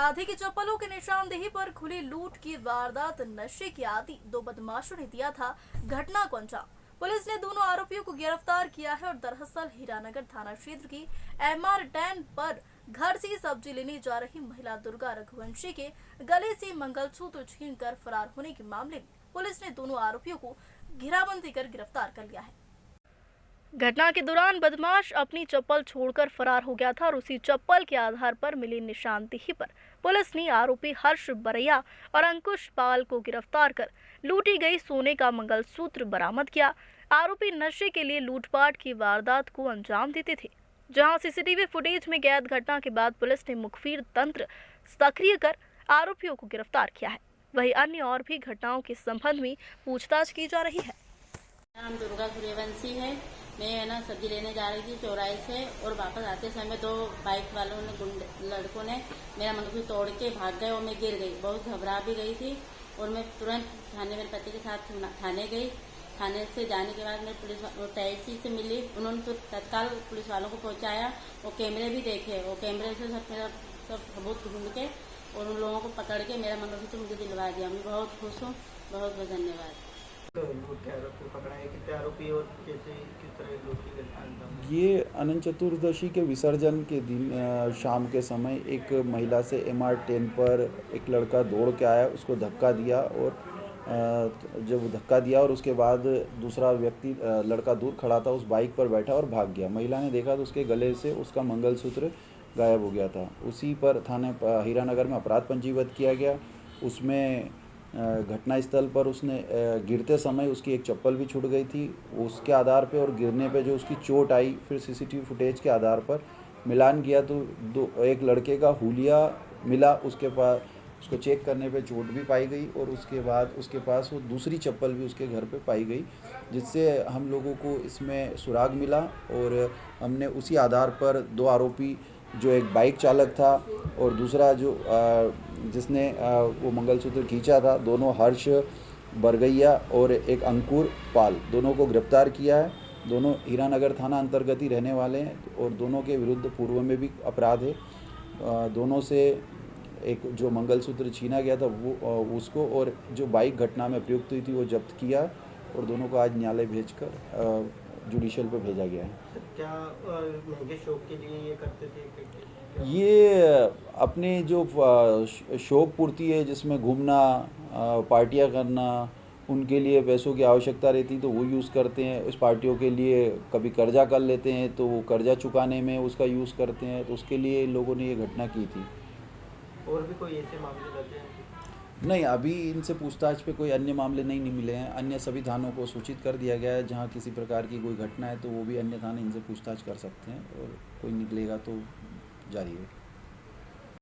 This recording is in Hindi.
अपराधी की चप्पलों की निशानदेही पर खुली लूट की वारदात नशे के आदी दो बदमाशों ने दिया था घटना को अंजाम। पुलिस ने दोनों आरोपियों को गिरफ्तार किया है और दरअसल हीरानगर थाना क्षेत्र की एमआर 10 पर घर से सब्जी लेने जा रही महिला दुर्गा रघुवंशी के गले से मंगलसूत्र छीनकर फरार होने के मामले में पुलिस ने दोनों आरोपियों को घेराबंदी कर गिरफ्तार कर लिया है। घटना के दौरान बदमाश अपनी चप्पल छोड़कर फरार हो गया था और उसी चप्पल के आधार पर मिली निशानदेही पर पुलिस ने आरोपी हर्ष बरैया और अंकुश पाल को गिरफ्तार कर लूटी गई सोने का मंगलसूत्र बरामद किया। आरोपी नशे के लिए लूटपाट की वारदात को अंजाम देते थे। जहां सीसीटीवी फुटेज में कैद घटना के बाद पुलिस ने मुखबिर तंत्र सक्रिय कर आरोपियों को गिरफ्तार किया है। वहीं अन्य और भी घटनाओं के संबंध में पूछताछ की जा रही है। नाम दुर्गा सूर्यवंशी है। मैं सब्जी लेने जा रही थी चौराहे से और वापस आते समय दो बाइक वालों ने लड़कों ने मेरा मंगलसूत्र तोड़ के भाग गए और मैं गिर गई। बहुत घबरा भी गई थी और मैं तुरंत थाने मेरे पति के साथ थाने गई। थाने से जाने के बाद मैं पुलिस तहसील से मिली। उन्होंने तो तत्काल पुलिस वालों को पहुंचाया। वो कैमरे भी देखे, वो कैमरे से सब सबूत ढूंढ के और उन लोगों को पकड़ के मेरा मंगलसूत्र मुझे दिलवा दिया। मैं बहुत खुश हूँ। बहुत बहुत धन्यवाद। ये अनंत चतुर्दशी के विसर्जन के दिन शाम के समय एक महिला से MR 10 पर एक लड़का दौड़ के आया, उसको धक्का दिया और जब धक्का दिया और उसके बाद दूसरा व्यक्ति लड़का दूर खड़ा था, उस बाइक पर बैठा और भाग गया। महिला ने देखा तो उसके गले से उसका मंगलसूत्र गायब हो गया था। उसी पर थाने हीरानगर में अपराध पंजीबद्ध किया गया। उसमें घटनास्थल पर उसने गिरते समय उसकी एक चप्पल भी छूट गई थी। उसके आधार पे और गिरने पे जो उसकी चोट आई, फिर सीसीटीवी फुटेज के आधार पर मिलान किया तो एक लड़के का हुलिया मिला। उसके पास उसको चेक करने पे चोट भी पाई गई और उसके बाद उसके पास वो दूसरी चप्पल भी उसके घर पे पाई गई, जिससे हम लोगों को इसमें सुराग मिला और हमने उसी आधार पर दो आरोपी, जो एक बाइक चालक था और दूसरा जो जिसने वो मंगलसूत्र खींचा था, दोनों हर्ष बरगैया और एक अंकुर पाल, दोनों को गिरफ्तार किया है। दोनों हीरानगर थाना अंतर्गत ही रहने वाले हैं और दोनों के विरुद्ध पूर्व में भी अपराध है। दोनों से एक जो मंगलसूत्र छीना गया था वो उसको और जो बाइक घटना में प्रयुक्त हुई थी वो जब्त किया और दोनों को आज न्यायालय भेजकर जुडिशियल पे भेजा गया है। क्या महंगे शौक के लिए ये करते थे? ये अपने जो शौक पूर्ति है, जिसमें घूमना, पार्टियां करना, उनके लिए पैसों की आवश्यकता रहती तो वो यूज़ करते हैं। इस पार्टियों के लिए कभी कर्जा कर लेते हैं तो वो कर्जा चुकाने में उसका यूज़ करते हैं, तो उसके लिए इन लोगों ने ये घटना की थी। और भी कोई ऐसे मामले दर्ज हैं? नहीं, अभी इनसे पूछताछ पे कोई अन्य मामले नहीं मिले हैं। अन्य सभी थानों को सूचित कर दिया गया है। जहाँ किसी प्रकार की कोई घटना है तो वो भी अन्य थाने इनसे पूछताछ कर सकते हैं और कोई निकलेगा तो जारी है।